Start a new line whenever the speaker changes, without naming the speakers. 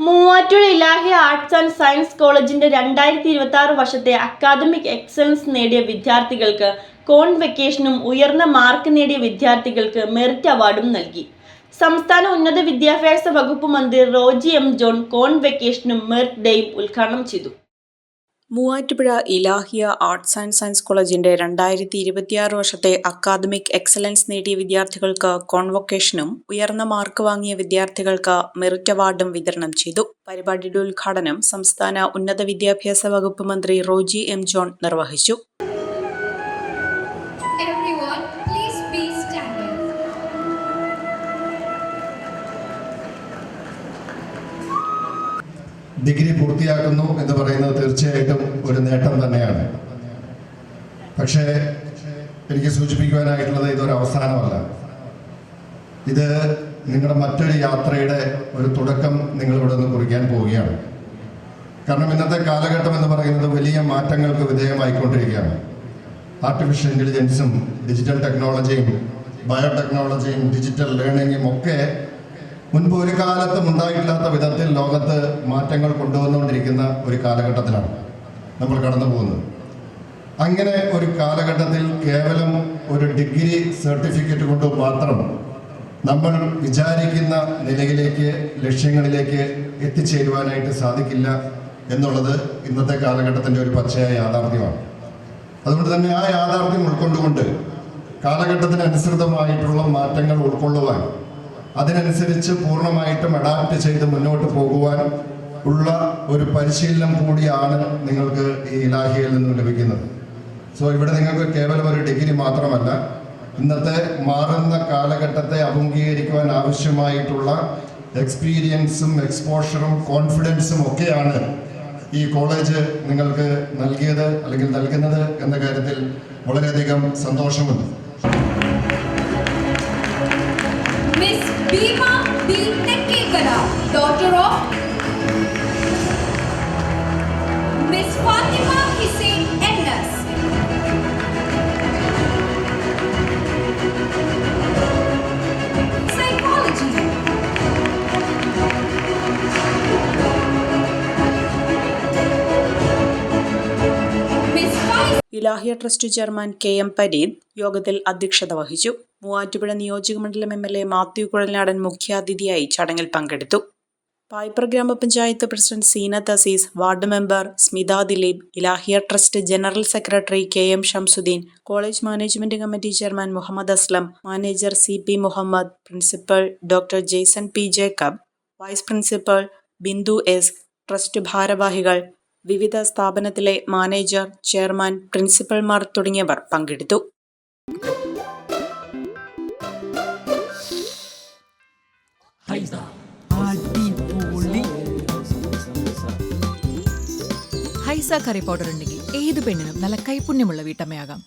Muvattupuzha Ilahi arts and science കോളേജിന്റെ 2026 വർഷത്തെ academic excellence നേടിയ വിദ്യാർത്ഥികൾക്ക് കോൺവെക്കേഷനും ഉയർന്ന മാർക്ക് നേടിയ വിദ്യാർത്ഥികൾക്ക് മെറിറ്റ് അവാർഡും നൽകി. സംസ്ഥാന ഉന്നത വിദ്യാഭ്യാസ വകുപ്പ് മന്ത്രി റോജി എം ജോൺ കോൺവെക്കേഷനും മെറിറ്റ് ഡേയും ഉദ്ഘാടനം ചെയ്തു.
Muvattupuzha Ilahia arts and science കോളേജിന്റെ 2026 വർഷത്തെ അക്കാദമിക് എക്സലൻസ് നേടിയ വിദ്യാർത്ഥികൾക്ക് കോൺവൊക്കേഷനും ഉയർന്ന മാർക്ക് വാങ്ങിയ വിദ്യാർത്ഥികൾക്ക് മെറിറ്റ് അവാർഡും വിതരണം ചെയ്തു. പരിപാടിയുടെ ഉദ്ഘാടനം സംസ്ഥാന ഉന്നത വിദ്യാഭ്യാസ വകുപ്പ് മന്ത്രി റോജി എം ജോൺ നിർവഹിച്ചു.
ഡിഗ്രി പൂർത്തിയാക്കുന്നു എന്ന് പറയുന്നത് തീർച്ചയായിട്ടും ഒരു നേട്ടം തന്നെയാണ്. പക്ഷേ എനിക്ക് സൂചിപ്പിക്കുവാനായിട്ടുള്ളത് ഇതൊരു അവസാനമല്ല. ഇത് നിങ്ങളുടെ മറ്റൊരു യാത്രയുടെ ഒരു തുടക്കം നിങ്ങളിവിടെ നിന്ന് കുറിക്കാൻ പോവുകയാണ്. കാരണം ഇന്നത്തെ കാലഘട്ടം എന്ന് പറയുന്നത് വലിയ മാറ്റങ്ങൾക്ക് വിധേയമായിക്കൊണ്ടിരിക്കുകയാണ്. ആർട്ടിഫിഷ്യൽ ഇൻ്റലിജൻസും ഡിജിറ്റൽ ടെക്നോളജിയും ബയോടെക്നോളജിയും ഡിജിറ്റൽ ലേണിങ്ങും ഒക്കെ മുൻപ് ഒരു കാലത്തും ഉണ്ടായിട്ടില്ലാത്ത വിധത്തിൽ ലോകത്ത് മാറ്റങ്ങൾ കൊണ്ടുവന്നുകൊണ്ടിരിക്കുന്ന ഒരു കാലഘട്ടത്തിലാണ് നമ്മൾ കടന്നു പോകുന്നത്. അങ്ങനെ ഒരു കാലഘട്ടത്തിൽ കേവലം ഒരു ഡിഗ്രി സർട്ടിഫിക്കറ്റ് കൊണ്ട് മാത്രം നമ്മൾ വിചാരിക്കുന്ന നിലയിലേക്ക് ലക്ഷ്യങ്ങളിലേക്ക് എത്തിച്ചേരുവാനായിട്ട് സാധിക്കില്ല എന്നുള്ളത് ഇന്നത്തെ കാലഘട്ടത്തിൻ്റെ ഒരു പച്ചയായ യാഥാർത്ഥ്യമാണ്. അതുകൊണ്ട് തന്നെ ആ യാഥാർത്ഥ്യം ഉൾക്കൊണ്ടുകൊണ്ട് കാലഘട്ടത്തിനനുസൃതമായിട്ടുള്ള മാറ്റങ്ങൾ ഉൾക്കൊള്ളുവാൻ, അതിനനുസരിച്ച് പൂർണ്ണമായിട്ടും അഡാപ്റ്റ് ചെയ്ത് മുന്നോട്ട് പോകുവാൻ ഉള്ള ഒരു പരിശീലനം കൂടിയാണ് നിങ്ങൾക്ക് ഈ ഇലാഹിയയിൽ നിന്നും ലഭിക്കുന്നത്. സോ ഇവിടെ നിങ്ങൾക്ക് കേവലം ഒരു ഡിഗ്രി മാത്രമല്ല, ഇന്നത്തെ മാറുന്ന കാലഘട്ടത്തെ അഭിമുഖീകരിക്കുവാൻ ആവശ്യമായിട്ടുള്ള എക്സ്പീരിയൻസും എക്സ്പോഷറും കോൺഫിഡൻസും ഒക്കെയാണ് ഈ കോളേജ് നിങ്ങൾക്ക് നൽകിയത് അല്ലെങ്കിൽ നൽകുന്നത് എന്ന കാര്യത്തിൽ വളരെയധികം സന്തോഷമുണ്ട്.
Miss Bima B. Tekkekara, daughter of Miss Fatima Hussain N.S. Psychology.
Ilahia trust chairman KM Pareed യോഗത്തിൽ അധ്യക്ഷത വഹിച്ചു. മൂവാറ്റുപുഴ നിയോജകമണ്ഡലം MLA മാത്യു കുഴൽനാടൻ മുഖ്യാതിഥിയായി ചടങ്ങിൽ പങ്കെടുത്തു. Payipra Grama Panchayat president Seenath Aziz, ward member Smitha Dileep, Ilahia trust general secretary KM Shamsudheen, college management committee chairman Muhammad Aslam, manager CP Muhammad, principal doctor Jaison P. Jacob, vice principal Bindu S, trust ഭാരവാഹികൾ, വിവിധ സ്ഥാപനത്തിലെ മാനേജർ, ചെയർമാൻ, പ്രിൻസിപ്പൽമാർ തുടങ്ങിയവർ പങ്കെടുത്തു.
ഹൈസ കറി പൗഡർ ഉണ്ടെങ്കിൽ ഏത് പെണ്ണിനും നല്ല കൈപുണ്യമുള്ള വീട്ടമ്മയാകാം.